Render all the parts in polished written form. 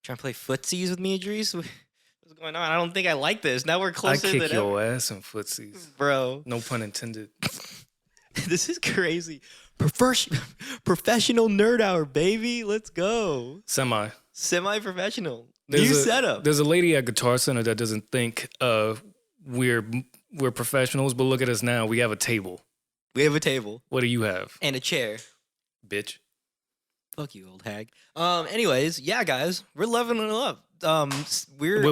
Trying to play footsies with me, Idriys? What's going on? I don't think I like this. Now we're closer I than kick ever. your ass in footsies. Bro. No pun intended. This is crazy. Professional Nerdhour, baby. Let's go. Semi-professional. New setup. There's a lady at Guitar Center that doesn't think we're professionals, but look at us now. We have a table. We have a table. What do you have? And a chair. Bitch. Fuck you, old hag. Anyways, yeah, guys, we're leveling it up. We're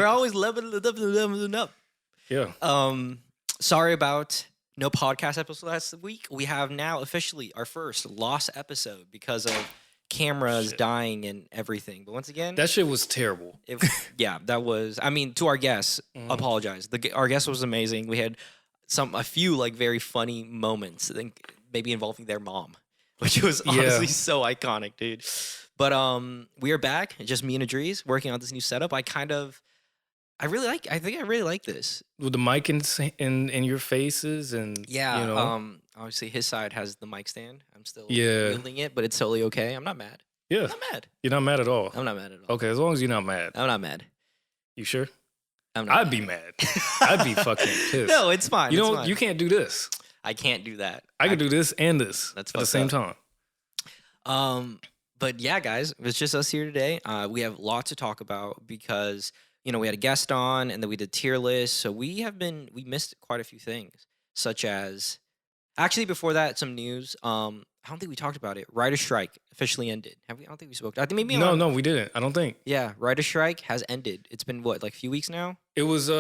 always leveling up. Yeah. Sorry about no podcast episode last week. We have now officially our first lost episode because of cameras dying and everything. But once again, that shit was terrible. That was. I mean, to our guests, apologize. Our guest was amazing. We had a few like very funny moments. I think maybe involving their mom, which was honestly so iconic, dude. But we are back, just me and Idriys working on this new setup. I think I really like this. With the mic in your faces and obviously his side has the mic stand. I'm still wielding it, but it's totally okay. I'm not mad. Yeah. I'm not mad. You're not mad at all. I'm not mad at all. Okay, as long as you're not mad. I'm not mad. You sure? I'd be mad. I'd be fucking pissed. No, it's fine. You can't do this. I can't do that. I can do this and this at the same time. But yeah, guys, it's just us here today. We have lots to talk about because, we had a guest on and then we did tier lists. So we missed quite a few things, such as, actually before that, some news. I don't think we talked about it. Writer strike officially ended. Have we? I don't think we spoke. I think maybe. No, we didn't. I don't think. Yeah, writer strike has ended. It's been what, like a few weeks now? It was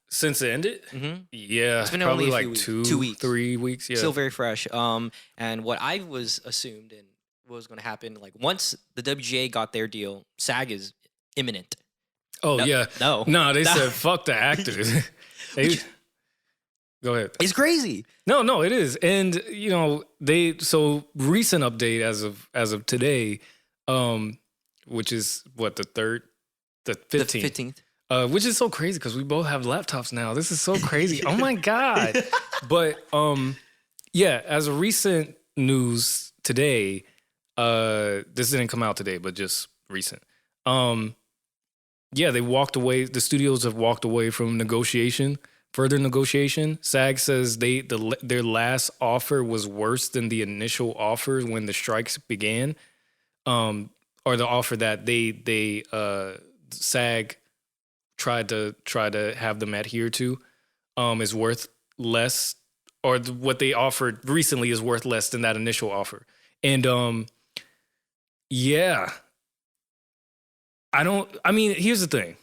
since it ended. Mm-hmm. Yeah, it's been probably only like 2 weeks, 3 weeks. Yeah, still very fresh. And what I was assumed and what was going to happen, like once the WGA got their deal, SAG is imminent. Oh yeah, they said fuck the actors. Go ahead. It's crazy. No, it is, and recent update as of today, which is what the 15th. Which is so crazy because we both have laptops now. This is so crazy. Oh my god! But as a recent news today, this didn't come out today, but just recent. They walked away. The studios have walked away from further negotiation. SAG says their last offer was worse than the initial offer when the strikes began, or the offer that they SAG tried to have them adhere to is worth less, or what they offered recently is worth less than that initial offer. And here's the thing,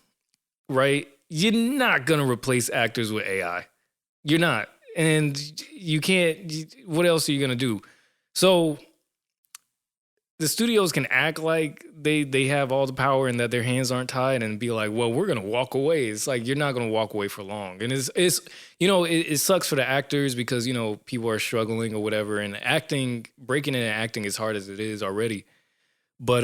right? You're not going to replace actors with AI. You're not. And you can't, what else are you going to do? So the studios can act like they have all the power and that their hands aren't tied and be like, well, we're going to walk away. It's like, you're not going to walk away for long. And it sucks for the actors because, people are struggling or whatever. And breaking into acting as hard as it is already. But,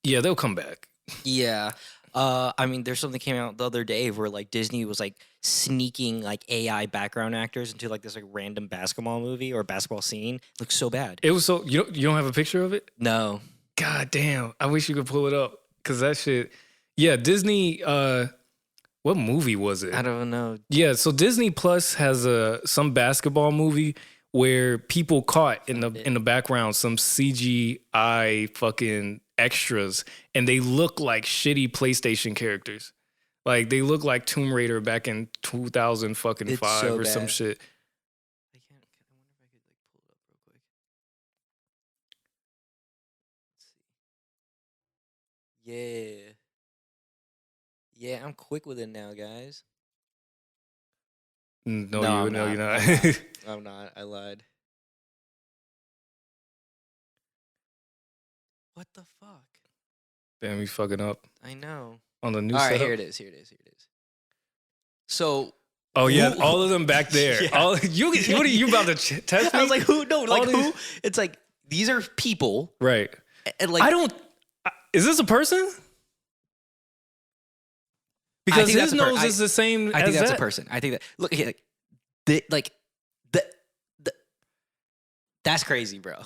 they'll come back. Yeah. There's something came out the other day where like Disney was like sneaking like AI background actors into like this like random basketball movie or basketball scene. It looks so bad. It was so you don't have a picture of it? No. God damn. I wish you could pull it up because that shit. Yeah, Disney. What movie was it? I don't know. Yeah, so Disney Plus has some basketball movie where people caught in the background some CGI fucking extras, and they look like shitty PlayStation characters. Like they look like Tomb Raider back in 2005 or some shit. I wonder if I could like pull it up real quick. Let's see. Yeah, I'm quick with it now, guys. No, you're not. I'm not. I lied. What the fuck? Damn, you fucking up. I know. On the new setup? All right, here it is. So. Oh, yeah, all of them back there. Yeah. What are you about to test me? I was like, who? No, like who? It's like, these are people. Right. And like, is this a person? Because his nose is the same as that. I think that's a person. I think that, look, that's crazy, bro.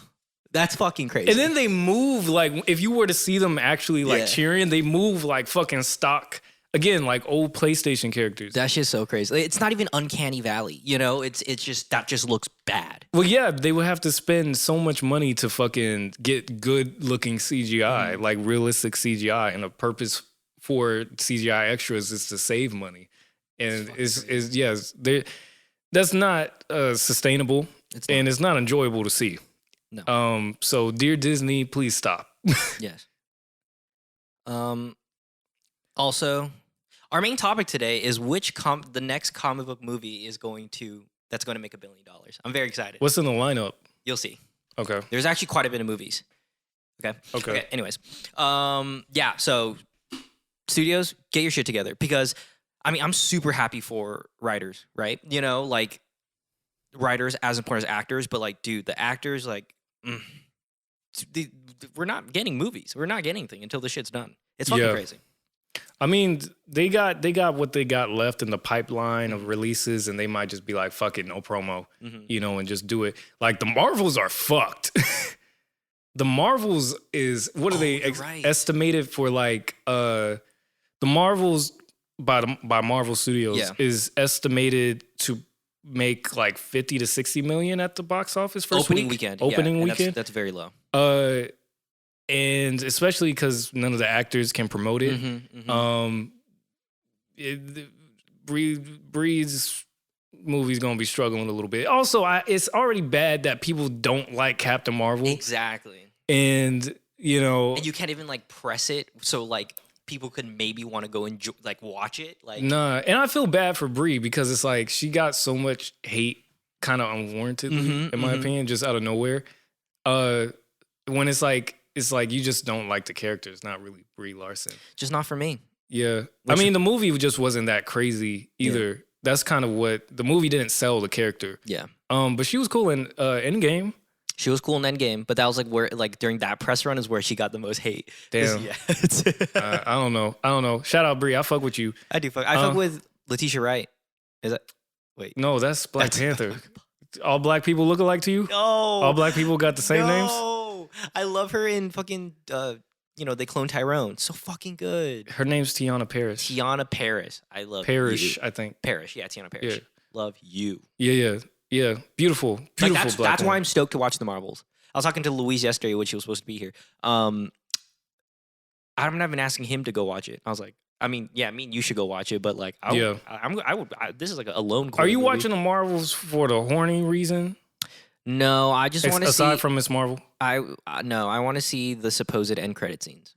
That's fucking crazy. And then they move like, if you were to see them actually like cheering, they move like fucking stock. Again, like old PlayStation characters. That shit's so crazy. It's not even Uncanny Valley, you know? It's just, that just looks bad. Well, yeah, they would have to spend so much money to fucking get good looking CGI, like realistic CGI, and the purpose for CGI extras is to save money. And that's not sustainable, and it's not enjoyable to see. No. So dear Disney, please stop. Yes. Also, our main topic today is which the next comic book movie is that's going to make $1 billion. I'm very excited. What's in the lineup? You'll see. Okay. There's actually quite a bit of movies. Okay. Anyways, yeah. So, studios, get your shit together, because I mean, I'm super happy for writers, right? You know, like writers as important as actors, but like, dude, the actors, like, we're not getting movies. We're not getting anything until the shit's done. It's fucking crazy. I mean, they got what they got left in the pipeline of releases, and they might just be like, fuck it, no promo, you know, and just do it. Like, the Marvels are fucked. The Marvels is, what are they estimated for? Like, the Marvels by Marvel Studios is estimated to make like 50 to 60 million at the box office first opening weekend. Opening weekend. That's very low. And especially because none of the actors can promote it. Bree's movie's gonna be struggling a little bit. Also, it's already bad that people don't like Captain Marvel. Exactly. And you know, and you can't even like press it, so like people could maybe want to go enjoy, like watch it. Like, nah. And I feel bad for Bree, because it's like she got so much hate, kind of unwarrantedly, in my opinion, just out of nowhere. When it's like you just don't like the character. It's not really Brie Larson. Just not for me. Yeah. I mean, the movie just wasn't that crazy either. Yeah. That's kind of what the movie didn't sell the character. Yeah. But she was cool in Endgame. She was cool in Endgame, but that was like where, like during that press run, is where she got the most hate. Damn. Yeah. I don't know. Shout out Brie. I fuck with you. I do fuck. I fuck with Letitia Wright. Is that? Wait. No, that's Black Panther. All black people look alike to you? No. All black people got the same names? I love her in fucking, you know, they cloned Tyrone. So fucking good. Her name's Tiana Paris. Tiana Paris. I love Parrish, I think. Parrish, yeah, Tiana Parrish. Yeah. Love you. Yeah. Beautiful. Like that's why I'm stoked to watch the Marvels. I was talking to Louise yesterday when she was supposed to be here. I'm not even asking him to go watch it. I was like, I mean, yeah, me and you should go watch it, but like, I would. This is like a lone. Are you watching the Marvels for the horny reason? No, I just want to see. Aside from Miss Marvel, I want to see the supposed end credit scenes.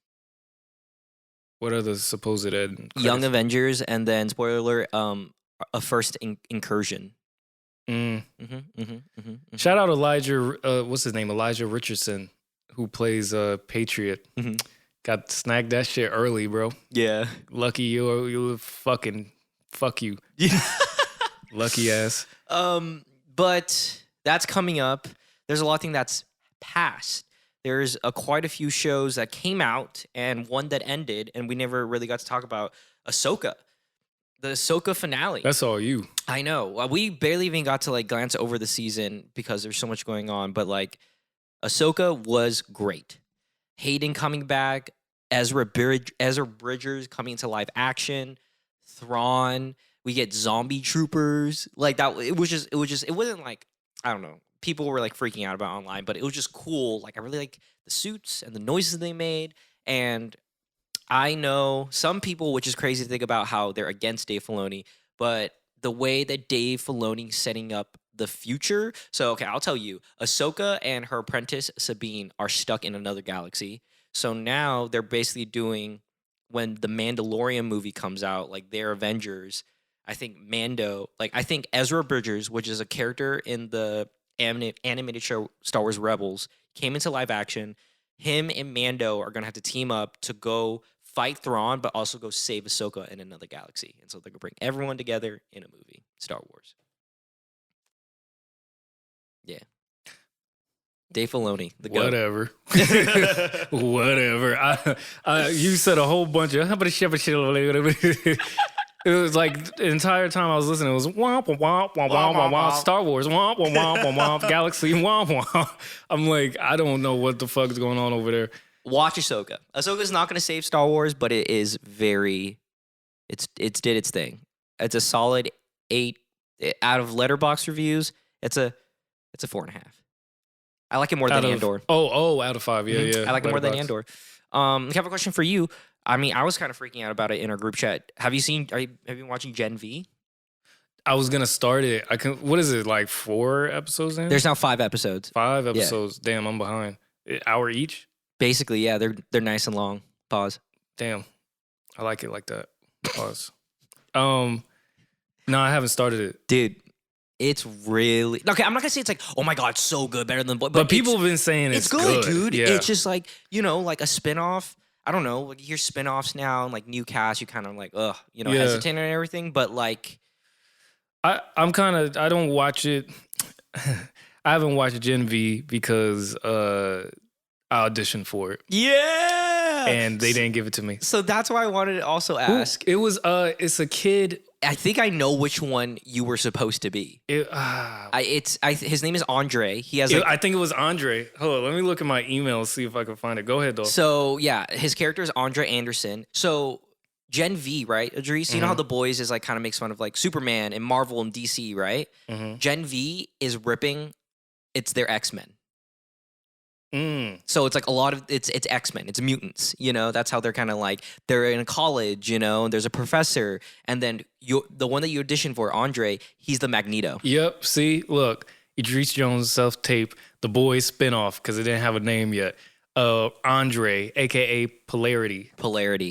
What are the supposed end credits? Young Avengers, and then spoiler alert, a first incursion. Shout out Elijah. What's his name? Elijah Richardson, who plays Patriot. Got snagged that shit early, bro. Yeah. Lucky you fucking fuck you. Yeah. Lucky ass. But that's coming up. There's a lot of things that's passed. There's quite a few shows that came out and one that ended, and we never really got to talk about Ahsoka. The Ahsoka finale. That's all you. I know. We barely even got to like glance over the season because there's so much going on. But like, Ahsoka was great. Hayden coming back, Ezra Bridgers coming into live action, Thrawn. We get zombie troopers. Like that. It wasn't like, I don't know. People were like freaking out about online, but it was just cool. Like I really like the suits and the noises they made. And I know some people, which is crazy to think about how they're against Dave Filoni, but the way that Dave Filoni's setting up the future. So, okay, I'll tell you, Ahsoka and her apprentice Sabine are stuck in another galaxy. So now they're basically doing, when the Mandalorian movie comes out, like their Avengers, I think Ezra Bridgers, which is a character in the animated show Star Wars Rebels, came into live action. Him and Mando are going to have to team up to go fight Thrawn, but also go save Ahsoka in another galaxy. And so they're going to bring everyone together in a movie, Star Wars. Yeah. Dave Filoni, the goat. Whatever. Whatever. You said a whole bunch of It was like the entire time I was listening, it was womp, womp, womp, womp, womp, womp, womp, Star Wars, womp, womp, womp, womp, womp, Galaxy, womp, womp. I'm like, I don't know what the fuck is going on over there. Watch Ahsoka. Ahsoka's not going to save Star Wars, but it is very, it's did its thing. It's a solid 8 out of Letterboxd reviews. It's a 4.5. I like it more than Andor. Out of 5. Yeah. I like it more than Andor. I have a question for you. I mean, I was kind of freaking out about it in our group chat. Have you been watching Gen V? I was gonna start it. What is it, like 4 episodes in? There's now 5 episodes. 5 episodes. Yeah. Damn, I'm behind. Hour each? Basically, yeah. They're nice and long. Pause. Damn. I like it like that. Pause. No, I haven't started it. Dude, it's really okay. I'm not gonna say it's like, oh my god, it's so good, better than but people have been saying it's good, dude. Yeah. It's just like, like a spinoff. I don't know. Like you hear spinoffs now and like new cast, you kind of like, hesitant and everything. But like, I don't watch it. I haven't watched Gen V because I auditioned for it. Yeah, and they didn't give it to me. So that's why I wanted to also ask. It's a kid. I think I know which one you were supposed to be. His name is Andre. He has. I think it was Andre. Hold on, let me look at my email and see if I can find it. Go ahead, though. So yeah, his character is Andre Anderson. So Gen V, right? Idriys, you know how The Boys is like kind of makes fun of like Superman and Marvel and DC, right? Mm-hmm. Gen V is ripping. It's their X-Men. So it's like a lot of it's X-Men, it's mutants, that's how they're kind of like, they're in college, and there's a professor, and then the one that you auditioned for, Andre, he's the Magneto. Yep. See, look, Idris Jones self-tape, The Boys spinoff, because it didn't have a name yet. Andre, aka Polarity.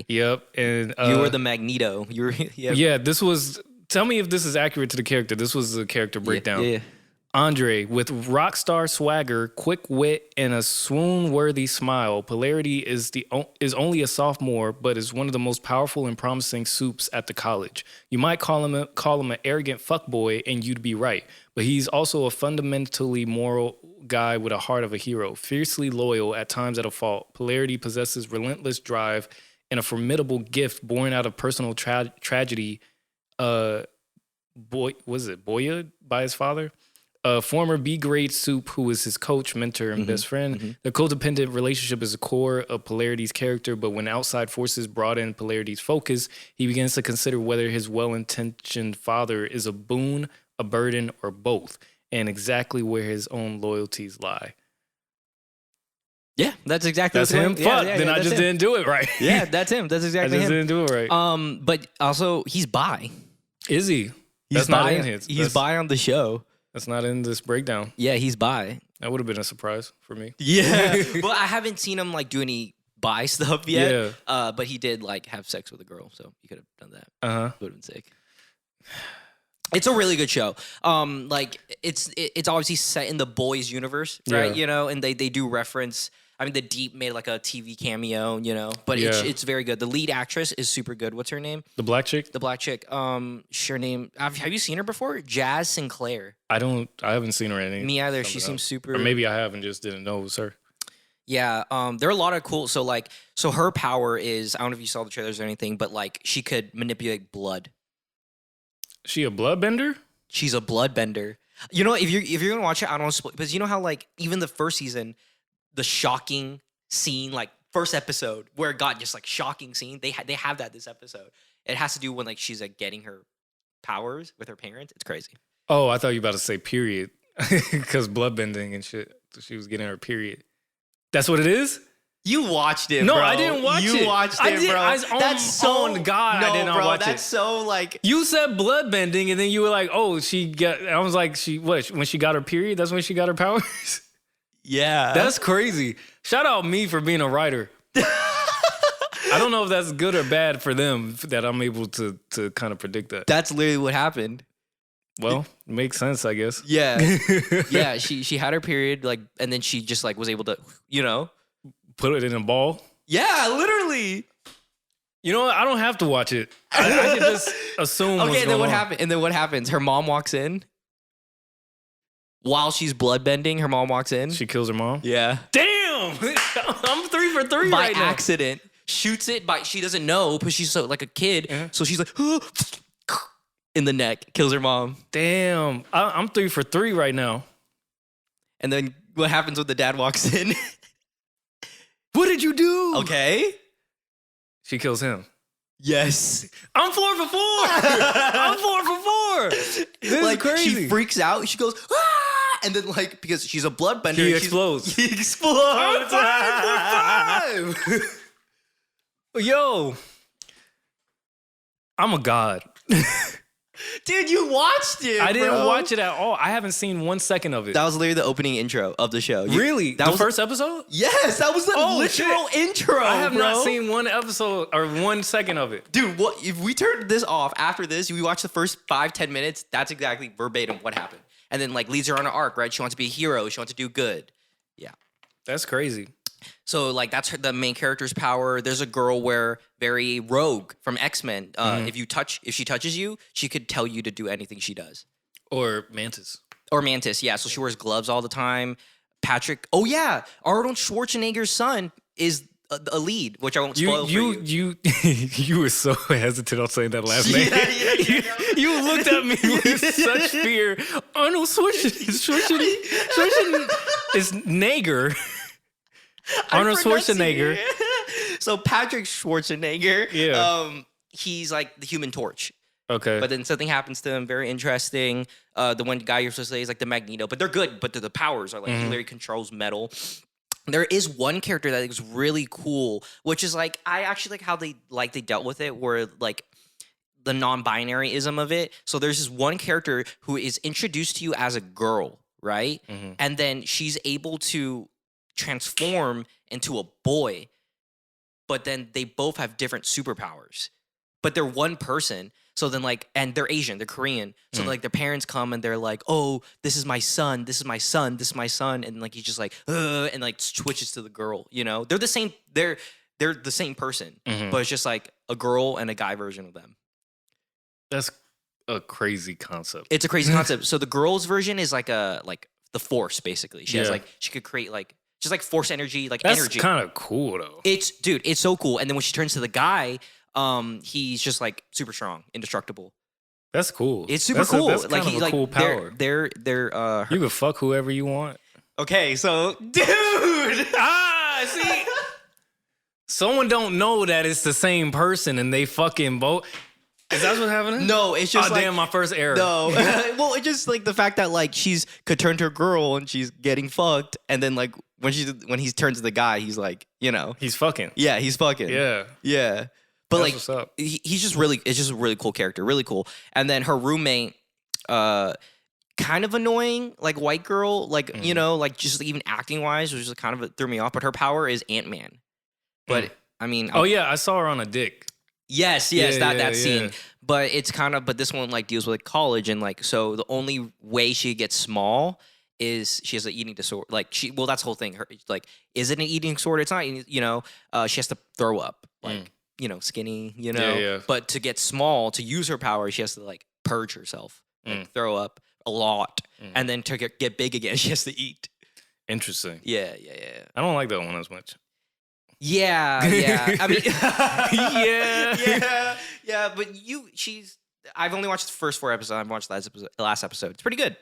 Yep. And you were the Magneto. You were. Yep. Yeah. This was. Tell me if this is accurate to the character. This was the character breakdown. Yeah. Andre, with rock star swagger, quick wit, and a swoon-worthy smile, Polarity is only a sophomore, but is one of the most powerful and promising soups at the college. You might call him an arrogant fuckboy, and you'd be right. But he's also a fundamentally moral guy with a heart of a hero, fiercely loyal, at times at a fault. Polarity possesses relentless drive and a formidable gift born out of personal tragedy. Boyhood by his father? A former B-grade soup who is his coach, mentor, and best friend. Mm-hmm. The codependent relationship is the core of Polarity's character, but when outside forces broaden Polarity's focus, he begins to consider whether his well-intentioned father is a boon, a burden, or both, and exactly where his own loyalties lie. Yeah, that's exactly him. Fuck, then I just didn't do it right. Yeah, that's him. That's exactly him. I just didn't do it right. But also, he's bi. Is he? He's bi. He's bi on the show. That's not in this breakdown. Yeah, he's bi. That would have been a surprise for me. Yeah. But I haven't seen him like do any bi stuff yet. Yeah. But he did like have sex with a girl, so he could have done that. Uh-huh. Would have been sick. It's a really good show. Like it's obviously set in the Boys universe, right? Yeah. And they do reference. I mean, The Deep made like a TV cameo, but it's very good. The lead actress is super good. What's her name? The black chick? The black chick. Her name. Have you seen her before? Jazz Sinclair. I haven't seen her in anything. Me either. She seems super. Or maybe I have and just didn't know it was her. Yeah. There are a lot of cool. So her power is, I don't know if you saw the trailers or anything, but like she could manipulate blood. She a bloodbender? She's a bloodbender. If you're gonna watch it, I don't want to spoil, because you know how like even the first season, the shocking scene, like first episode where it got just like shocking scene, they have that this episode. It has to do when like she's like getting her powers with her parents. It's crazy. Oh, I thought you were about to say period, because bloodbending and shit. She was getting her period. That's what it is? You watched it, no, bro. I didn't watch it. You watched it, bro. That's so God, no, I did not bro, watch it. That's so like you said bloodbending, and then you were like, "Oh, I was like, when she got her period? That's when she got her powers." Yeah, that's crazy. Shout out me for being a writer. I don't know if that's good or bad for them that I'm able to kind of predict that. That's literally what happened. Well, it makes sense, I guess. Yeah, yeah. She had her period, like, and then she just like was able to, put it in a ball? Yeah, literally. You know what? I don't have to watch it. I can just assume what's and then going on. happened? And then what happens? Her mom walks in. While she's bloodbending, her mom walks in. She kills her mom? Yeah. Damn! I'm 3 for 3 right now. By accident. Shoots it, she doesn't know, but she's so like a kid. So she's like, in the neck, kills her mom. Damn. I'm 3 for 3 right now. And then what happens when the dad walks in? What did you do? Okay. She kills him. Yes. I'm 4 for 4. I'm 4 for 4. This like, is crazy. She freaks out. She goes, ah! And then, like, because she's a bloodbender. He explodes. He explodes. I'm 5 for 5. Yo. I'm a god. Dude, you watched it. I didn't bro. watch it at all. I haven't seen 1 second of it. That was literally the opening intro of the show. Really? That the was first episode? Yes, that was the literal intro. I have bro. not seen 1 episode or 1 second of it. Dude, what if we turned this off after this? We watch the first 5-10 minutes. That's exactly verbatim what happened. And then like leads her on an arc, right? She wants to be a hero. She wants to do good. Yeah. That's crazy. So like that's the main character's power. There's a girl where very rogue from X-Men. If she touches you, she could tell you to do anything she does. Or Mantis. Or Mantis, yeah. So she wears gloves all the time. Patrick. Oh yeah, Arnold Schwarzenegger's son is a lead, which I won't spoil for you. You were so hesitant on saying that last name. You looked at me with such fear. Arnold Schwarzenegger is Nager. Arnold Schwarzenegger. So Patrick Schwarzenegger, he's like the Human Torch. Okay. But then something happens to him, very interesting. The one guy you're supposed to say is like the Magneto, but they're good, but the powers are like he literally controls metal. There is one character that is really cool, which is like I actually like how they dealt with it, where like the non-binaryism of it. So there's this one character who is introduced to you as a girl, right? And then she's able to transform into a boy, but then they both have different superpowers, but they're one person. So then like, and they're Asian, they're Korean. So like their parents come and they're like, oh, this is my son, this is my son, this is my son. And like, he's just like, and like switches to the girl, you know, they're the same, they're the same person, but it's just like a girl and a guy version of them. That's a crazy concept. It's a crazy concept. So the girl's version is like the force, basically. She has like, she could create like, just like force energy, like That's energy. That's kind of cool though. It's so cool. And then when she turns to the guy, he's just like super strong, indestructible. That's cool. It's super cool. That's like kind of a cool power. They're you can fuck whoever you want. Okay, so dude, see, someone don't know that it's the same person and they fucking both. Is that what's happening? No, it's just damn, my first error. No, well, it's just like the fact that like she's could turn to a girl and she's getting fucked, and then like when he turns to the guy, he's like, you know, he's fucking. Yeah, he's fucking. Yeah. But that's like, what's up. He's just really, it's just a really cool character, really cool. And then her roommate, kind of annoying, like white girl, like you know, like just even acting wise, which just kind of threw me off. But her power is Ant-Man. But I mean, I saw her on a dick. Yes, that scene. But it's kind of, but this one like deals with like college and like, so the only way she gets small is she has an eating disorder. Like that's the whole thing. Her like, is it an eating disorder? It's not. You know, she has to throw up, like you know, skinny. You know, Yeah. But to get small, to use her power, she has to like purge herself, like throw up a lot, and then to get big again, she has to eat. Interesting. Yeah. I don't like that one as much. Yeah. I mean, yeah. But I've only watched the first 4 episodes. I've watched the last episode. It's pretty good.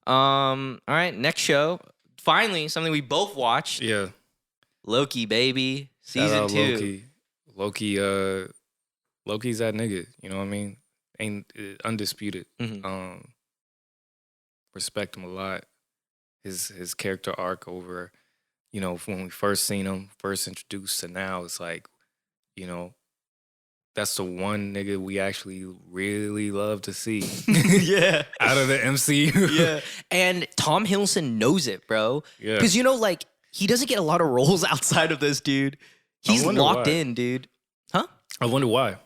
All right, next show. Finally, something we both watched. Yeah. Loki, baby, season 2. Loki's that nigga. You know what I mean? Ain't undisputed. Respect him a lot. His character arc over. You know, when we first seen him, first introduced to now, it's like, you know, that's the one nigga we actually really love to see. Yeah. Out of the MCU. Yeah. And Tom Hiddleston knows it, bro. Yeah. Because, you know, like, he doesn't get a lot of roles outside of this, dude. He's locked in, dude. Huh? I wonder why.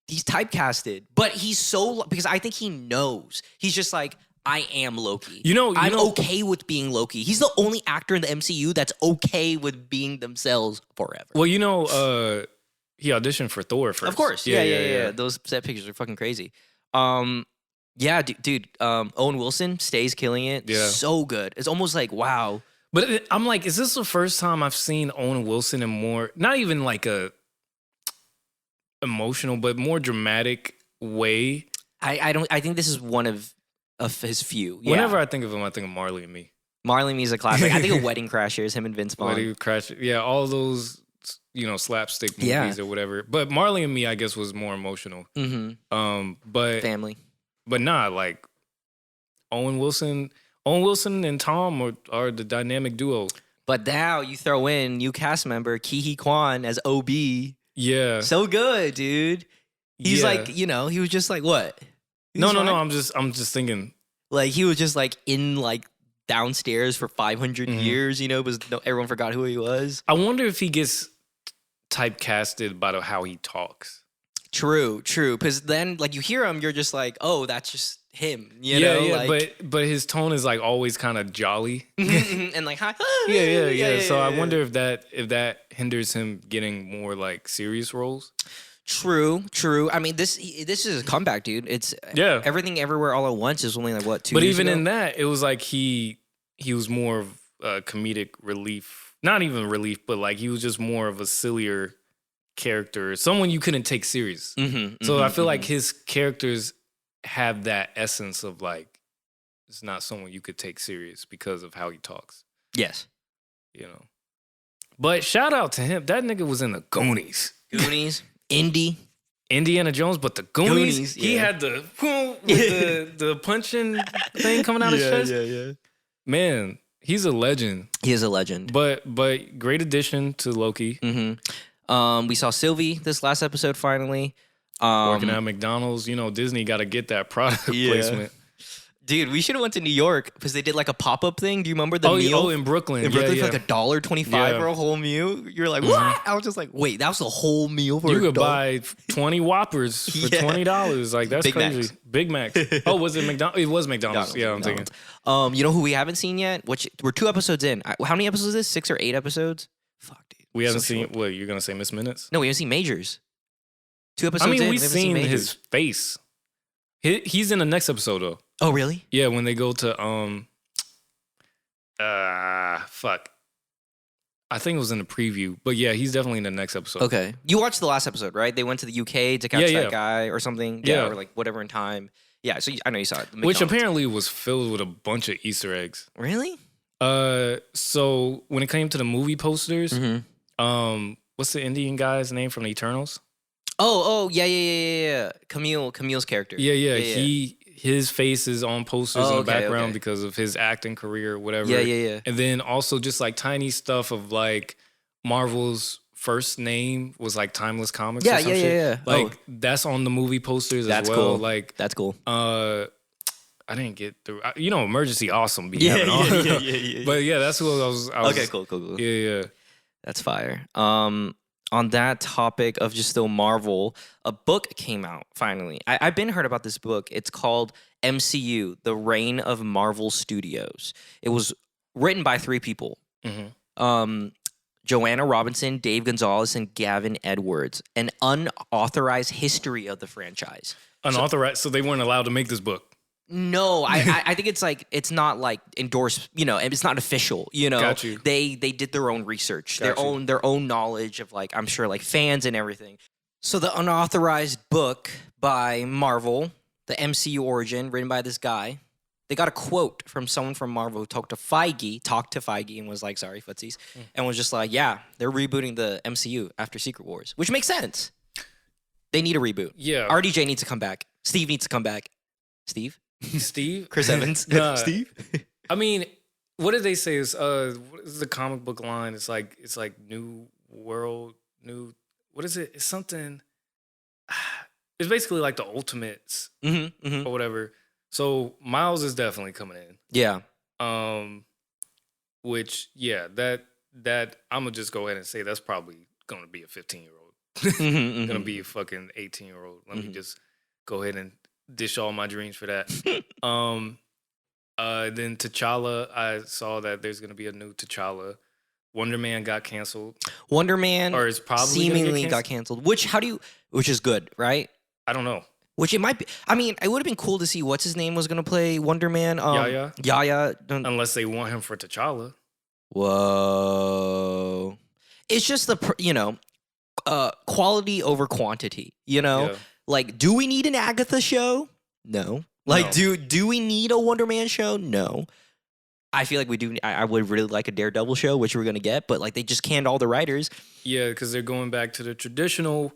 He's typecasted. But he's so, because I think he knows. He's just like, I am Loki. I'm okay with being Loki. He's the only actor in the MCU that's okay with being themselves forever. Well, you know, he auditioned for Thor first. Of course. Yeah. Those set pictures are fucking crazy. Yeah, dude. Owen Wilson stays killing it. Yeah. So good. It's almost like, wow. But I'm like, is this the first time I've seen Owen Wilson in more, not even like a emotional, but more dramatic way. I don't. I think this is one of his few. Yeah. Whenever I think of him, I think of Marley and Me. Marley and Me is a classic. I think of Wedding Crashers, him and Vince Vaughn. Wedding Crashers, yeah, all those slapstick movies or whatever. But Marley and Me, I guess, was more emotional. But family. But nah, like Owen Wilson and Tom are the dynamic duo. But now you throw in new cast member Ki-hee Kwan as OB. Yeah, so good, dude. He's like, he was just like what? No. I'm just thinking. Like he was just like in like downstairs for 500 years, because everyone forgot who he was. I wonder if he gets typecasted by how he talks. True. Because then, like, you hear him, you're just like, oh, that's just him. But his tone is like always kind of jolly and like, hi. Yeah. So I wonder if that hinders him getting more like serious roles. True. I mean, this is a comeback, dude. It's Everything Everywhere All at Once is only like what 2 But years even ago? in that, it was like he was more of a comedic relief. Not even relief, but like he was just more of a sillier character, someone you couldn't take serious. So I feel like his characters have that essence of like it's not someone you could take serious because of how he talks. Yes. But shout out to him. That nigga was in the Goonies. Indiana Jones, but the Goonies he had the the punching thing coming out of his chest. Yeah. Man, he's a legend. He is a legend. But great addition to Loki. We saw Sylvie this last episode finally. Working at McDonald's. Disney got to get that product placement. Dude, we should have went to New York because they did like a pop-up thing. Do you remember the meal? Oh, in Brooklyn. In Brooklyn for like $1.25 for a whole meal. You're like, what? I was just like, wait, that was a whole meal for you could buy 20 Whoppers for $20. Like, that's Big crazy. Macs. Big Mac. Oh, was it McDonald's? It was McDonald's. Yeah, I'm thinking. You know who we haven't seen yet? Which we're 2 episodes in. How many episodes is this? 6 or 8 episodes? Fuck, dude. We haven't seen, what, you're going to say Miss Minutes? No, we haven't seen Majors. 2 episodes in. We've seen his face. He's in the next episode, though. Oh, really? Yeah, when they go to, fuck. I think it was in the preview. But yeah, he's definitely in the next episode. Okay. You watched the last episode, right? They went to the UK to catch that guy or something. Yeah. Or like whatever in time. Yeah, so I know you saw it. Which apparently was filled with a bunch of Easter eggs. Really? So when it came to the movie posters, what's the Indian guy's name from the Eternals? Oh, yeah. Camille's character. Yeah. His face is on posters in the background because of his acting career or whatever. Yeah. And then also just like tiny stuff of like Marvel's first name was like Timeless Comics or some shit. Yeah. Like that's on the movie posters as well. Cool. Like that's cool. I didn't get through. Emergency Awesome. Yeah. But yeah, that's what I was. Okay, cool. Yeah. That's fire. On that topic of just still Marvel, a book came out finally. I've been heard about this book. It's called MCU: The Reign of Marvel Studios. It was written by 3 people. Joanna Robinson, Dave Gonzalez, and Gavin Edwards. An unauthorized history of the franchise. Unauthorized, so they weren't allowed to make this book. No, I think it's like it's not like endorsed, it's not official, Got you. They did their own research, their own knowledge of like I'm sure like fans and everything. So the unauthorized book by Marvel, the MCU origin, written by this guy, they got a quote from someone from Marvel who talked to Feige and was like, sorry, footsies, and was just like, yeah, they're rebooting the MCU after Secret Wars, which makes sense. They need a reboot. Yeah. RDJ needs to come back. Steve needs to come back. Steve? Chris Evans? Steve? I mean, what did they say? Is what is the comic book line? It's like new world, new. What is it? It's something. It's basically like the Ultimates or whatever. So Miles is definitely coming in. Yeah. Which that I'm gonna just go ahead and say that's probably gonna be a 15-year-old. Gonna be a fucking 18-year-old. Let me just go ahead and dish all my dreams for that. Then T'Challa, I saw that there's gonna be a new T'Challa. Wonder Man got canceled. Wonder Man, or is probably seemingly got canceled. Which is good, right? I don't know. Which it might be. I mean, it would have been cool to see what's his name was gonna play Wonder Man. Yaya. Unless they want him for T'Challa. Whoa. It's just the quality over quantity. Like, do we need an Agatha show? No. Like, do we need a Wonder Man show? No. I feel like we do. I would really like a Daredevil show, which we're gonna get, but like they just canned all the writers. Yeah, because they're going back to the traditional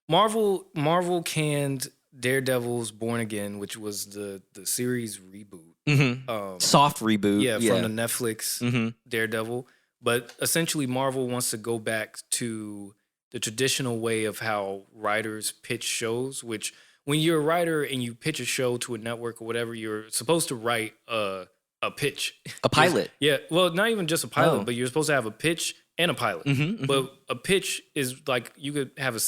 Marvel. Marvel canned Daredevil's Born Again, which was the series reboot, Soft reboot. Yeah, from the Netflix Daredevil. But essentially, Marvel wants to go back to the traditional way of how writers pitch shows, which when you're a writer and you pitch a show to a network or whatever, you're supposed to write a pitch. A pilot. Yeah. Well, not even just a pilot, but you're supposed to have a pitch and a pilot. But a pitch is like you could have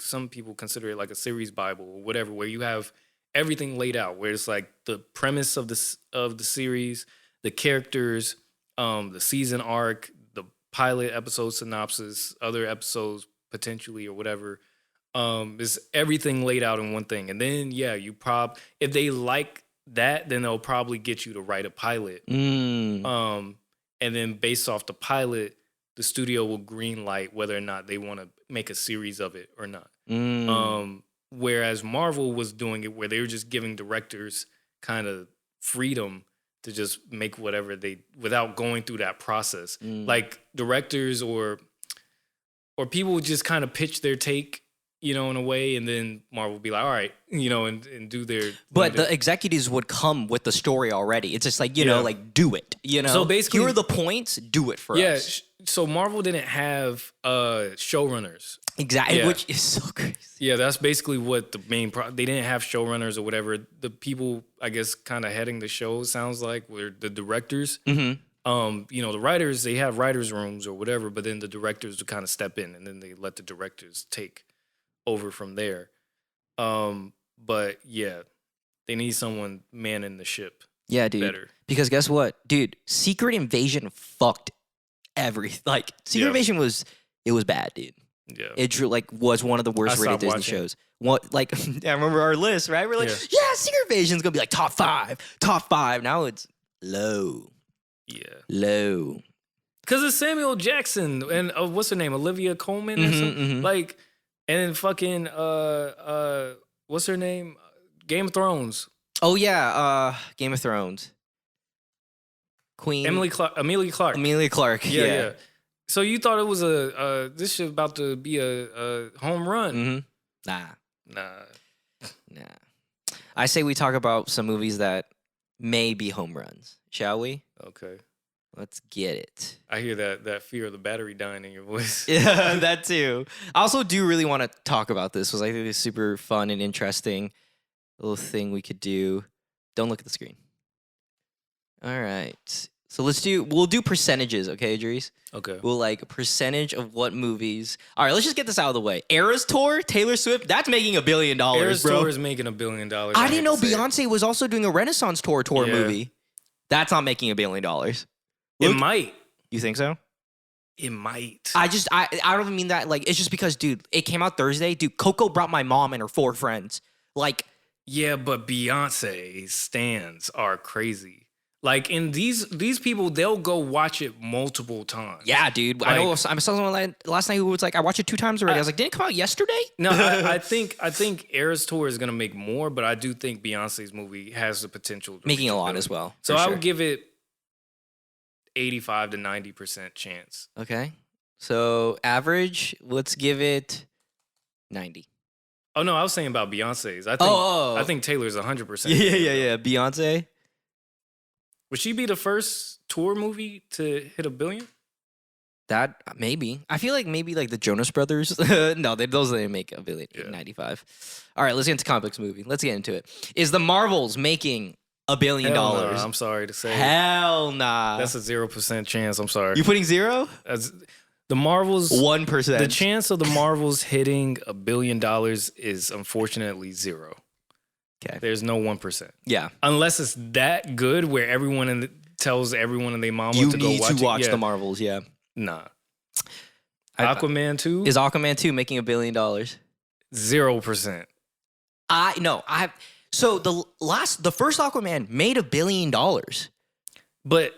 some people consider it like a series Bible or whatever, where you have everything laid out, where it's like the premise of the series, the characters, the season arc, the pilot episode synopsis, other episodes potentially or whatever. Is everything laid out in one thing. And then, if they like that, then they'll probably get you to write a pilot. And then based off the pilot, the studio will green light whether or not they want to make a series of it or not. Whereas Marvel was doing it where they were just giving directors kind of freedom to just make whatever without going through that process. Like directors or people would just kind of pitch their take, in a way, and then Marvel would be like, all right, and do their... But the executives would come with the story already. It's just like, like, do it, So basically... Here are the points, do it for us. So Marvel didn't have showrunners. Exactly, which is so crazy. Yeah, that's basically what the main... They didn't have showrunners or whatever. The people, I guess, kind of heading the show, sounds like, were the directors. The writers, they have writers' rooms or whatever, but then the directors would kind of step in, and then they let the directors take over from there. But yeah, they need someone manning the ship. Yeah, dude. Better. Because guess what? Dude, Secret Invasion fucked everything. Like, Secret Invasion was bad, dude. Yeah. It was one of the worst rated Disney shows. What, like, I remember our list, right? We're like, Secret Invasion's gonna be like top five. Now it's low. Yeah. Low. Because it's Samuel Jackson and what's her name? Olivia Colman or something? Like, and then fucking, what's her name? Game of Thrones. Oh, yeah. Game of Thrones. Queen. Amelia Clark. Amelia Clark. Yeah. So you thought it was this shit about to be a home run? Nah. I say we talk about some movies that may be home runs. Shall we? Okay. Let's get it. I hear that fear of the battery dying in your voice. Yeah, that too. I also do really want to talk about this because I think it's super fun and interesting little thing we could do. Don't look at the screen. All right. So we'll do percentages, okay, Idriys? Okay. We'll like percentage of what movies. All right, let's just get this out of the way. Eras Tour, Taylor Swift, that's making $1 billion, Eras bro. Tour is making $1 billion. I didn't know Beyonce was also doing a Renaissance tour movie. That's not making $1 billion. It might. You think so? It might. I don't even mean that. Like, it's just because, dude, it came out Thursday. Dude, Coco brought my mom and her 4 friends. Like, yeah, but Beyonce's stans are crazy. Like, in these people, they'll go watch it multiple times. Yeah, dude. Like, I know. I saw someone last night who was like, I watched it 2 times already. I was like, didn't it come out yesterday? No, I think Eras Tour is gonna make more, but I do think Beyonce's movie has the potential to making a lot as well. So I would give it 85 to 90% chance. Okay. So average, let's give it 90. Oh no, I was saying about Beyonce's. I think Taylor's 100%. Yeah. Beyonce. Would she be the first tour movie to hit $1 billion? That maybe. I feel like maybe like the Jonas Brothers. No, those didn't make $1 billion. Yeah. 95. All right, let's get into comic books movie. Let's get into it. Is the Marvels making $1 billion? Hell nah, I'm sorry to say. Hell nah. That's a 0% chance. I'm sorry. You putting 0? The Marvels 1%. The chance of the Marvels hitting $1 billion is unfortunately 0. Okay. There's no 1%. Yeah. Unless it's that good where everyone tells everyone and their mama to go watch it. You need to watch the Marvels, yeah. Nah. Aquaman 2? Is Aquaman 2 making $1 billion? 0%. So the first Aquaman made $1 billion. But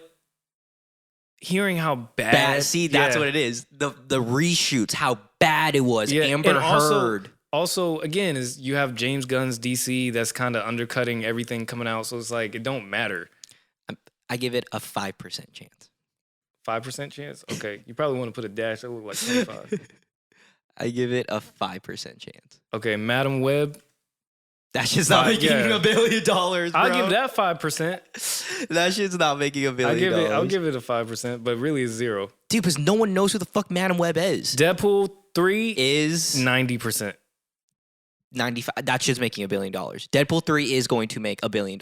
hearing how bad see, that's what it is. The reshoots, how bad it was. Yeah, Amber Heard. also, again, is you have James Gunn's DC that's kind of undercutting everything coming out. So it's like, it don't matter. I give it a 5% chance. 5% chance? Okay. You probably want to put a dash over like 25. I give it a 5% chance. Okay. Madam Web. That shit's not making $1 billion, bro. I'll give that 5%. That shit's not making $1 billion. I'll give it a 5%, but really it's 0. Dude, because no one knows who the fuck Madam Web is. Deadpool 3 is 90%. 95. That shit's making $1 billion. Deadpool 3 is going to make $1 billion.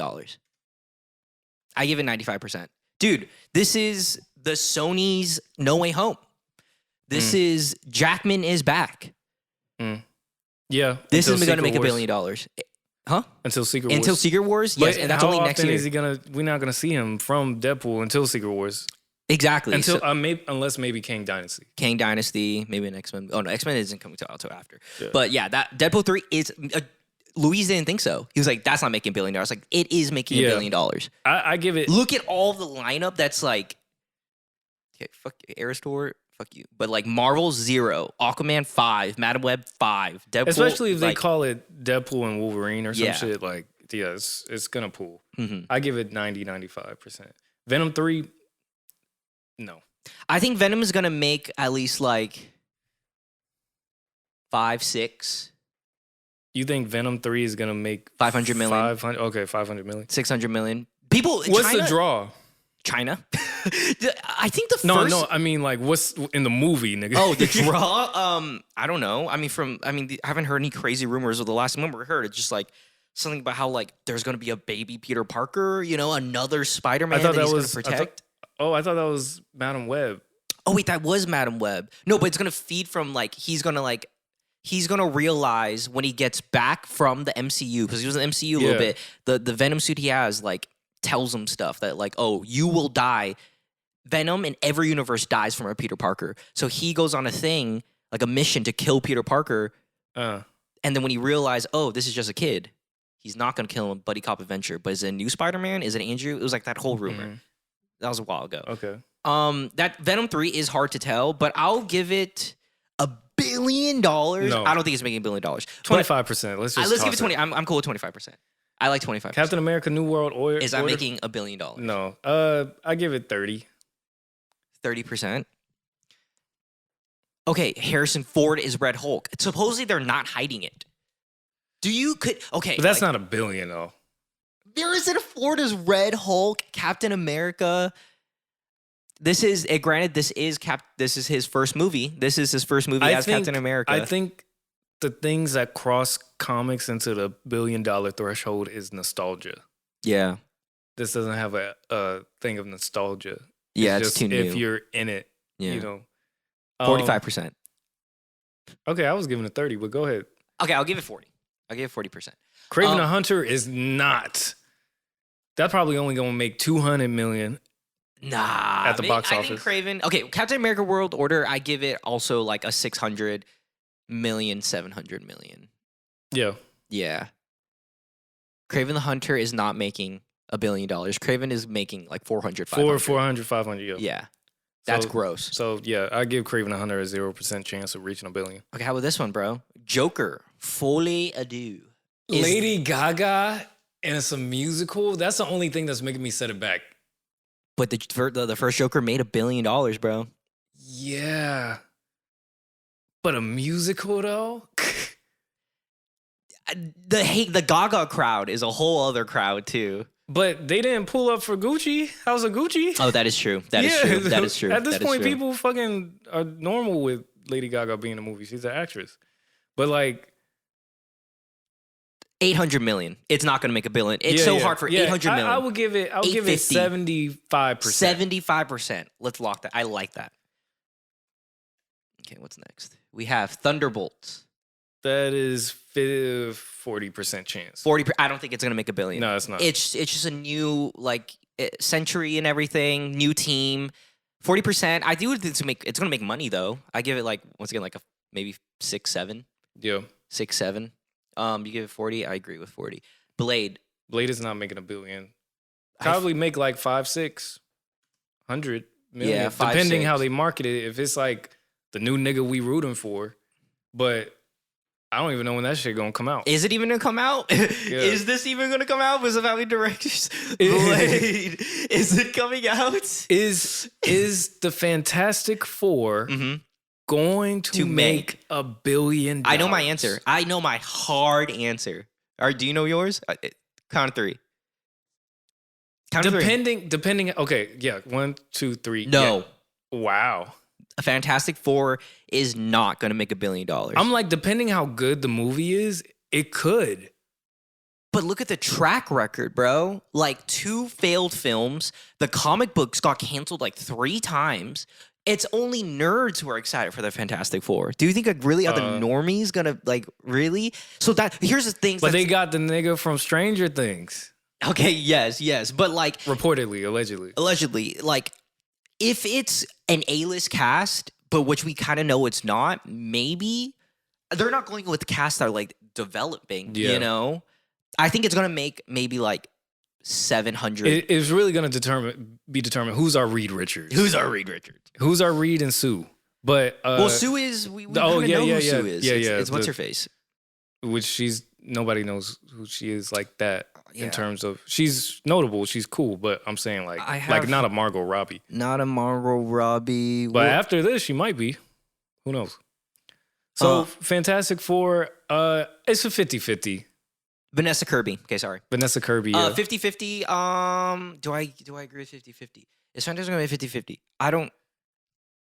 I give it 95%. Dude, this is the Sony's No Way Home. This is Jackman is back. Yeah. This is going to make $1 billion. Huh? Until Secret Wars. Until Secret Wars? Yes, and that's only next year. Is he gonna? We're not gonna see him from Deadpool until Secret Wars. Exactly. Until unless maybe Kang Dynasty. Kang Dynasty, maybe an X-Men. Oh no, X-Men isn't coming until after. Yeah. But yeah, that Deadpool 3 is. Louise didn't think so. He was like, "That's not making $1 billion." Like, it is making $1 billion. I give it. Look at all the lineup. That's like, okay, fuck Aristor. Fuck you. But like Marvel 0, Aquaman 5, Madam Web 5, Deadpool. Especially if they call it Deadpool and Wolverine or some shit. Like, yeah, it's gonna pull. I give it 90-95%. Venom 3, no. I think Venom is gonna make at least like 5, 6. You think Venom 3 is gonna make 500 million? 500. Okay, 500 million. 600 million. People. What's China, the draw? China. I think the first. No. I mean, like, what's in the movie, nigga? Oh, the draw. I don't know. I haven't heard any crazy rumors. Of the last one we heard, it's just like something about how like there's gonna be a baby Peter Parker. You know, another Spider-Man that he's gonna protect. I thought that was Madam Web. Oh wait, that was Madam Web. No, but it's gonna feed from like he's gonna realize when he gets back from the MCU because he was in the MCU a little bit. The Venom suit he has like tells him stuff that like, oh, you will die. Venom in every universe dies from a Peter Parker. So he goes on a thing, like a mission to kill Peter Parker. And then when he realized, oh, this is just a kid, he's not going to kill him, buddy cop adventure. But is it a new Spider-Man? Is it Andrew? It was like that whole rumor. That was a while ago. Okay. That Venom 3 is hard to tell, but I'll give it $1 billion. No. I don't think it's making $1 billion. 25%. Let's give it 20. I'm cool with 25%. I like 25%. Captain America New World Order. Is that making $1 billion? No. I give it 30. 30%. Okay, Harrison Ford is Red Hulk. Supposedly they're not hiding it. Okay. But that's not $1 billion though. Harrison Ford is Red Hulk, Captain America. This is granted. This is his first movie. This is his first movie as Captain America. I think the things that cross comics into the $1 billion threshold is nostalgia. Yeah. This doesn't have a thing of nostalgia. Yeah, it's too new. If you're in it, you know. 45%. Okay, I was giving it 30, but go ahead. Okay, I'll give it 40. I'll give it 40%. Kraven the Hunter is not. That's probably only going to make $200 million. Nah. At the box office. I think Kraven. Okay, Captain America World Order, I give it also like a 600 million, 700 million. Yeah. Yeah. Kraven the Hunter is not making $1 billion. Kraven is making like 400, 500. 400, 500, yeah. Yeah. That's gross. So, yeah, I give Kraven the Hunter a 0% chance of reaching $1 billion. Okay, how about this one, bro? Joker, Folie à Deux. Lady Gaga, and it's a musical? That's the only thing that's making me set it back. But the first Joker made $1 billion, bro. Yeah. But a musical, though? The Gaga crowd is a whole other crowd, too. But they didn't pull up for Gucci. How's a Gucci? Oh, that is true. That is true. That is true. At this point, people fucking are normal with Lady Gaga being in a movie. She's an actress. But like... 800 million. It's not going to make $1 billion. It's hard for 800 million. I would give it 75%. 75%. Let's lock that. I like that. Okay, what's next? We have Thunderbolts. That is 40% chance. 40. I don't think it's gonna make $1 billion. No, it's not. It's just a new century and everything, new team. 40%. I do think it's gonna make money though. I give it like once again like maybe 6, 7. Yeah, 6, 7. You give it 40. I agree with 40. Blade is not making $1 billion. Probably make like 5, 600 million. Yeah, 5, depending 6. how they market it. If it's like the new nigga we rooting for, but. I don't even know when that shit gonna come out. Is it even gonna come out? Yeah. Is this even gonna come out? Was about directors? Blade. Is it coming out? Is the Fantastic Four going to make $1 billion? I know my answer. I know my hard answer. All right, do you know yours? Count of three. Depending. Okay, yeah. 1, 2, 3. No. Yeah. Wow. A Fantastic Four is not going to make $1 billion. I'm like, depending how good the movie is, it could. But look at the track record, bro. Like 2 failed films. The comic books got canceled like 3 times. It's only nerds who are excited for the Fantastic Four. Do you think really are the normies gonna like really? So that here's the thing. But they got the nigga from Stranger Things. Okay, yes, but like reportedly, allegedly, like if it's an A-list cast, but which we kind of know it's not, maybe they're not going with the cast that are like developing. Yeah. You know, I think it's gonna make maybe like 700. It's really gonna be determined who's our Reed Richards. Who's our Reed and Sue? But well, Sue is we know who Sue is. It's what's her face? Which nobody knows who she is like that. Yeah. In terms of she's notable, she's cool, but I'm saying like not a Margot Robbie. Not a Margot Robbie. But after this, she might be. Who knows? So Fantastic Four, it's a 50-50. Vanessa Kirby. Okay, sorry. Vanessa Kirby. Yeah. 50-50. Do I agree with 50-50? Is Fantastic gonna be 50-50? I don't.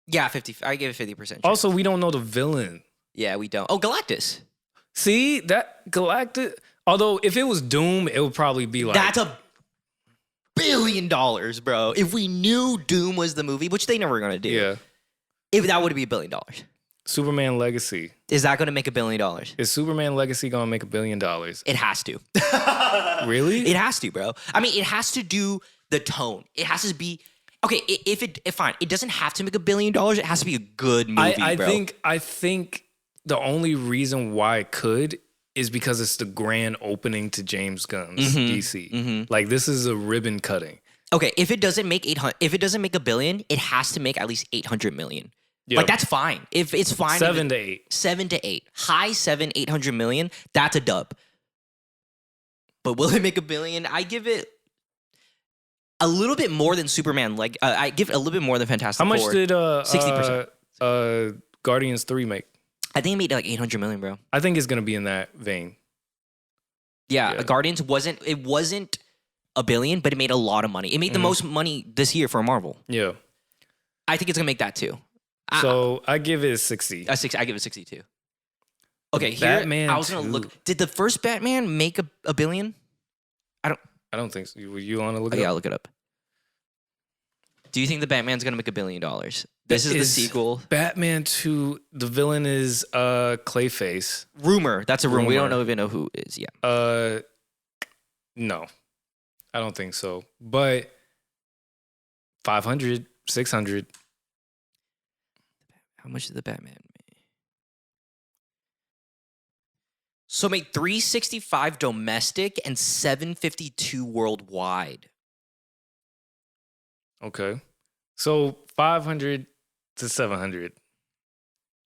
Yeah, 50. I give it 50%. Also, we don't know the villain. Yeah, we don't. Oh, Galactus. See that Galactus. Although, if it was Doom, it would probably be like... That's $1 billion, bro. If we knew Doom was the movie, which they never were going to do. Yeah. That would be $1 billion. Superman Legacy. Is that going to make $1 billion? Is Superman Legacy going to make $1 billion? It has to. Really? It has to, bro. I mean, it has to do the tone. It has to be... Okay, if fine. It doesn't have to make $1 billion. It has to be a good movie, bro. I think the only reason why it could... is because it's the grand opening to James Gunn's DC. Like this is a ribbon cutting. Okay, if it doesn't make $1 billion, it has to make at least 800 million. Yep. Like that's fine. If it's fine, 7 to 8, high 800 million. That's a dub. But will it make $1 billion? I give it a little bit more than Superman. Like I give it a little bit more than Fantastic Four. How much did 60% Guardians 3 make? I think it made like 800 million, bro. I think it's gonna be in that vein. Yeah. Guardians wasn't $1 billion, but it made a lot of money. It made the most money this year for Marvel. Yeah. I think it's gonna make that too. So I give it a 60. I give it 62. Okay, here Batman I was gonna look. Did the first Batman make $1 billion? I don't think so. You want to look it up? Yeah, I'll look it up. Do you think the Batman's gonna make $1 billion? This is the sequel. Batman 2, the villain is Clayface. Rumor. That's a rumor. We don't even know who is yet. No. I don't think so. But 500, 600. How much did the Batman make? So made 365 domestic and 752 worldwide. Okay. So 500 to 700.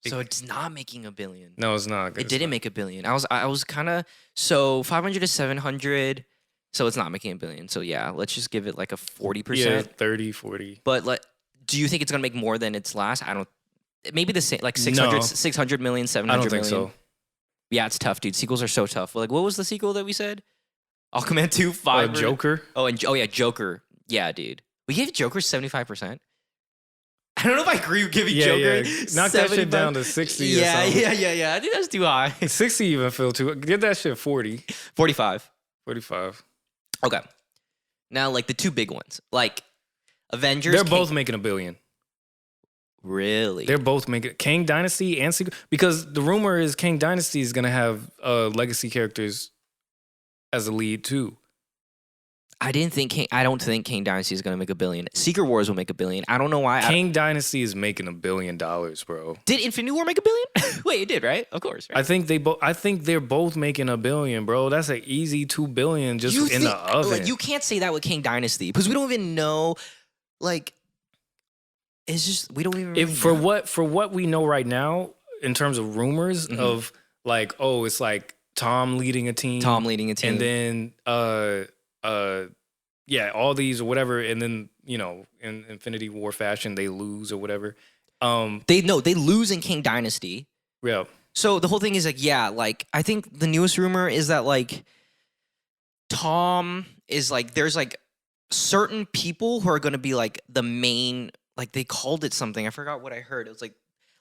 So it's not making $1 billion. No, it's not. It didn't make $1 billion. I was kind of so 500 to 700. So it's not making $1 billion. So yeah, let's just give it like a 40%. Yeah, 30, 40. But do you think it's gonna make more than its last? I don't. Maybe the same, like 600, 600 million, 700 I don't think million. so. Yeah, it's tough, dude. Sequels are so tough. Like, what was the sequel that we said? Aquaman 2, 5. Joker. Oh yeah, Joker. Yeah, dude. We gave Joker 75%. I don't know if I agree with giving Joker. Yeah. Knock that shit down to 60 or something. Yeah. I think that's too high. 60 even feel too. Get that shit 40. 45. 45. Okay. Now, like the two big ones, like Avengers. They're both making $1 billion. Really? They're both making Kang Dynasty and Secret, because the rumor is Kang Dynasty is gonna have legacy characters as a lead too. I don't think Kang Dynasty is gonna make $1 billion. Secret Wars will make $1 billion. I don't know why. Kang Dynasty is making $1 billion, bro. Did Infinity War make $1 billion? Wait, it did, right? Of course. Right? I think they're both making $1 billion, bro. That's an easy $2 billion just in the oven. Like, you can't say that with Kang Dynasty because we don't even know. Like, it's just we don't even. For what we know right now in terms of rumors of like, oh, it's like Tom leading a team. And then yeah, all these or whatever, and then, you know, in Infinity War fashion, they lose or whatever. They lose in King Dynasty. Yeah. So the whole thing is like, yeah, like I think the newest rumor is that like Tom is like, there's like certain people who are going to be like the main, like they called it something. I forgot what I heard. It was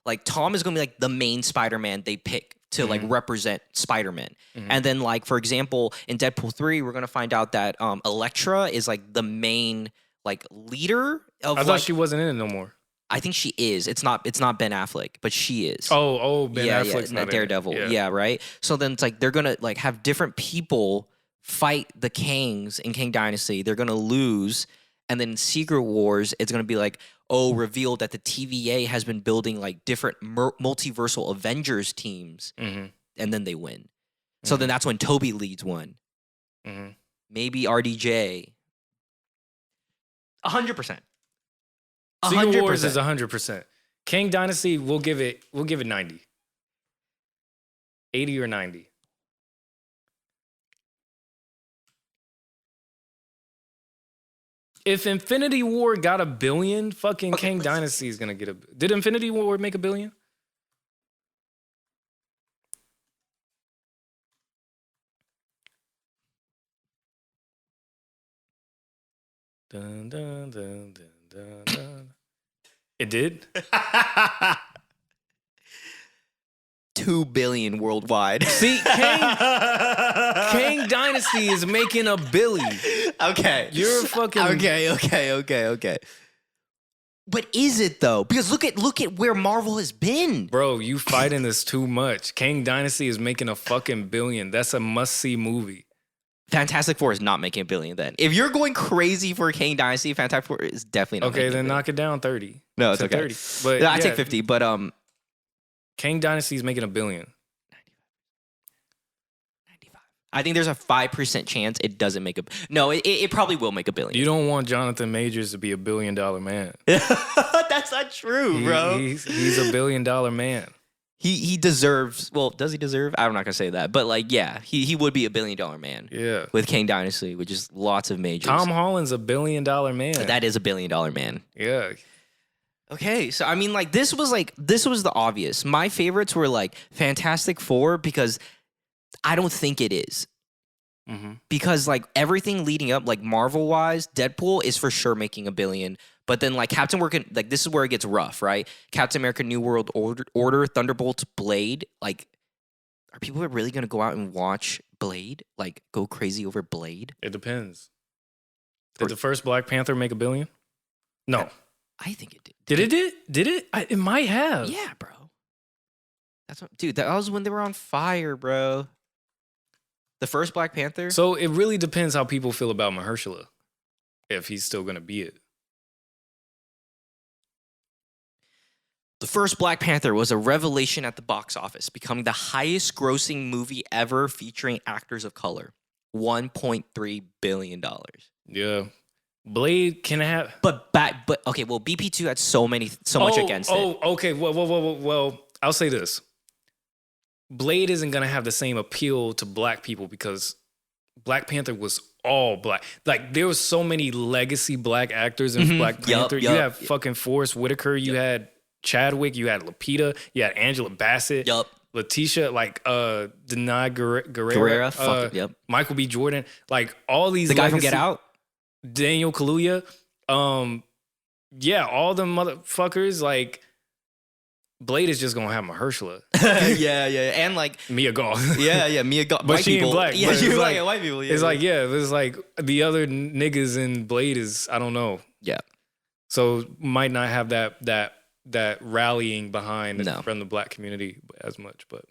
like Tom is going to be like the main Spider-Man they pick to like represent Spider-Man. And then like, for example, in Deadpool 3, we're going to find out that Elektra is like the main like leader of I thought she wasn't in it no more. I think she is. It's not Ben Affleck, but she is. Ben Affleck's not Daredevil. in it. Yeah, right. So then it's like they're gonna like have different people fight the Kings in King Dynasty. They're gonna lose, and then in Secret Wars, it's gonna be like, oh, revealed that the TVA has been building like different multiversal Avengers teams, and then they win. So then that's when Toby leads one. Maybe RDJ. 100%. Secret Wars is 100%. King Dynasty, we'll give it 90. 80 or 90. If Infinity War got $1 billion, fucking King Dynasty is gonna get a. Did Infinity War make $1 billion? Dun, dun, dun, dun, dun, dun. It did? 2 billion worldwide. See, King Dynasty is making $1 billion. Okay. You're fucking Okay. But is it though? Because look at where Marvel has been. Bro, you fighting this too much. King Dynasty is making a fucking $1 billion. That's a must-see movie. Fantastic Four is not making $1 billion then. If you're going crazy for King Dynasty, Fantastic Four is definitely not okay, making then $1 billion. knock it down 30. No, it's okay. 30. But I take 50, but King Dynasty is making $1 billion. 95. I think there's a 5% chance it doesn't make No, it probably will make $1 billion. You don't want Jonathan Majors to be $1 billion man. That's not true, bro. He's $1 billion man. He deserves. Well, does he deserve? I'm not gonna say that, but like, yeah, he would be $1 billion man. Yeah, with King Dynasty, which is lots of majors. Tom Holland's $1 billion man. That is $1 billion man. Yeah. Okay, so I mean, like this was the obvious. My favorites were like Fantastic Four because I don't think it is. Because like everything leading up, like Marvel wise, Deadpool is for sure making $1 billion. But then like Captain America, like this is where it gets rough, right? Captain America: New World Order, Thunderbolts, Blade. Like, are people really gonna go out and watch Blade? Like, go crazy over Blade? It depends. Did the first Black Panther make $1 billion? No, I think it did. Did it? It might have. Yeah, bro. That's what, dude. That was when they were on fire, bro. The first Black Panther. So it really depends how people feel about Mahershala, if he's still gonna be it. The first Black Panther was a revelation at the box office, becoming the highest grossing movie ever featuring actors of color. $1.3 billion. Yeah. Blade can have But okay, well, BP2 had so much against it. Oh, okay. Well, I'll say this. Blade isn't gonna have the same appeal to black people because Black Panther was all black. Like there was so many legacy black actors in Black Panther. You have fucking Forrest Whitaker, you had Chadwick, you had Lupita, you had Angela Bassett, Letitia, like Denai Guerrera, Michael B. Jordan, like all these. The guy from Get Out, Daniel Kaluuya, yeah, all the motherfuckers. Like Blade is just gonna have Mahershala. yeah, and like Mia Goth. yeah, Mia Goth. But she ain't black. Yeah, you're like white people. Yeah, it's like it's like the other niggas in Blade is I don't know. Yeah, so might not have that rallying behind from the black community as much, but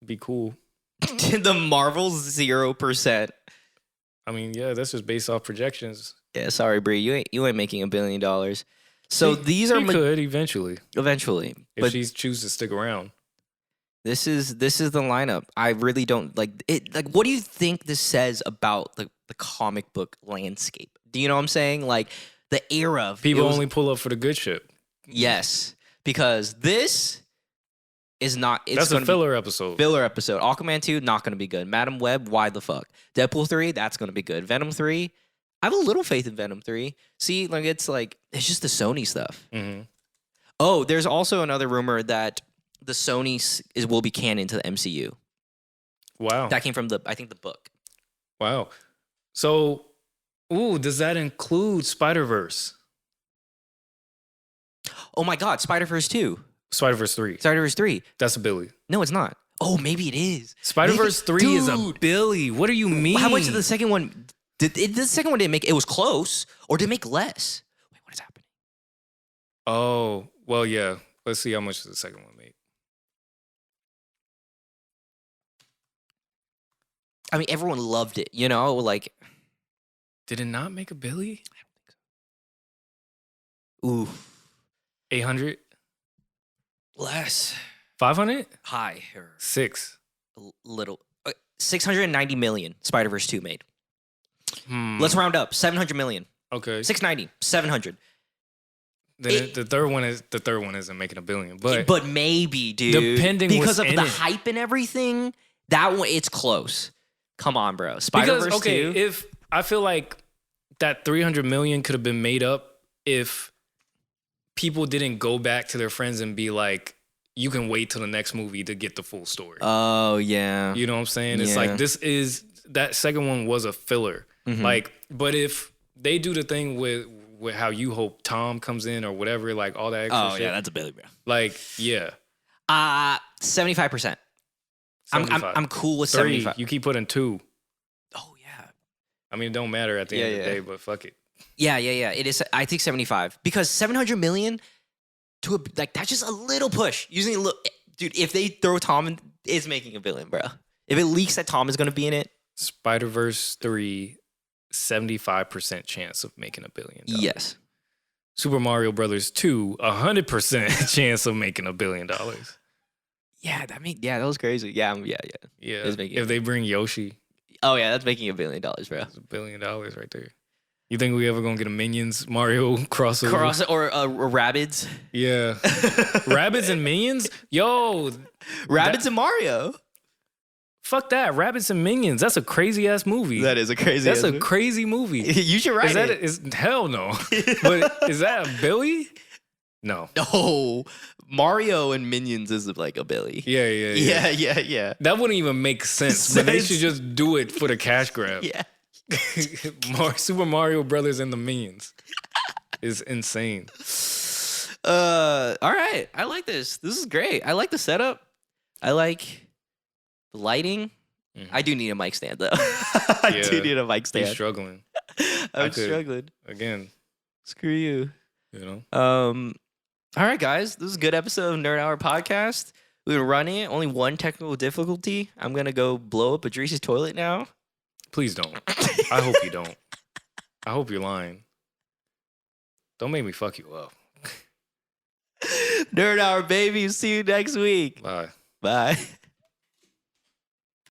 be cool. The Marvel 0%. I mean, yeah, that's just based off projections. Yeah, sorry, Bree, you ain't making $1 billion. So these are could eventually, if she chooses to stick around. This is the lineup. I really don't like it. Like, what do you think this says about the comic book landscape? Do you know what I'm saying? Like the era. People only pull up for the good shit. Yes, because this is not. It's That's a gonna filler episode. Filler episode. Aquaman 2, not going to be good. Madam Web, why the fuck? Deadpool 3, that's going to be good. Venom 3, I have a little faith in Venom 3. See, it's just the Sony stuff. Mm-hmm. Oh, there's also another rumor that the Sony will be canon to the MCU. Wow. That came from the book. Wow. So, does that include Spider-Verse? Oh my God, Spider-Verse 2. Spider-Verse 3. Spider-Verse 3. That's a Billy. No, it's not. Oh, maybe it is. Spider-Verse 3 is a Billy. What do you mean? How much did the second one... the second one didn't make... It was close. Or did it make less? Wait, what is happening? Oh, well, yeah. Let's see how much the second one made. I mean, everyone loved it, Did it not make a Billy? I don't think so. Ooh. 800? Less. 500? Higher. 6. Little. 690 million Spider-Verse 2 made. Let's round up. 700 million. Okay. 690. 700. Then the third one isn't making a billion, but maybe, dude. Depending because of the it. hype and everything, that one it's close. Come on, bro. Spider-Verse 2. If I feel like that 300 million could have been made up if people didn't go back to their friends and be like, you can wait till the next movie to get the full story. Oh, yeah. You know what I'm saying? It's like, that second one was a filler. Mm-hmm. But if they do the thing with how you hope Tom comes in or whatever, all that extra shit. Oh, yeah, that's a Billy, bro. Yeah. 75%. I'm cool with 3, 75. you keep putting 2. Oh, yeah. I mean, it don't matter at the end of the day, but fuck it. Yeah. It is. I think 75 because 700 million to that's just a little push. Using a little, dude. If they throw Tom in, it's making a billion, bro. If it leaks that Tom is going to be in it, Spider-Verse 3, 75% chance of making $1 billion. Yes. Super Mario Brothers 2, 100% chance of making $1 billion. Yeah, that was crazy. Yeah. If they bring Yoshi, oh yeah, that's making $1 billion, bro. That's $1 billion right there. You think we ever gonna get a Minions Mario crossover? Or Rabbids? Yeah, Rabbids and Minions. Yo, Rabbids and Mario. Fuck that, Rabbids and Minions. That's a crazy ass movie. That is a crazy. That's a crazy movie. You should write it. Hell no. But is that a Billy? No. No. Mario and Minions is like a Billy. Yeah. That wouldn't even make sense. But they should just do it for the cash grab. Yeah. Super Mario Brothers and the Minions is insane. All right. I like this. This is great. I like the setup. I like the lighting. Mm-hmm. I do need a mic stand though. I do need a mic stand. You're struggling. I'm struggling. Again. Screw you. You know? All right, guys. This is a good episode of Nerdhour Podcast. We've been running it. Only one technical difficulty. I'm gonna go blow up Idriys' toilet now. Please don't. I hope you don't. I hope you're lying. Don't make me fuck you up. Nerdhour, baby. See you next week. Bye. Bye.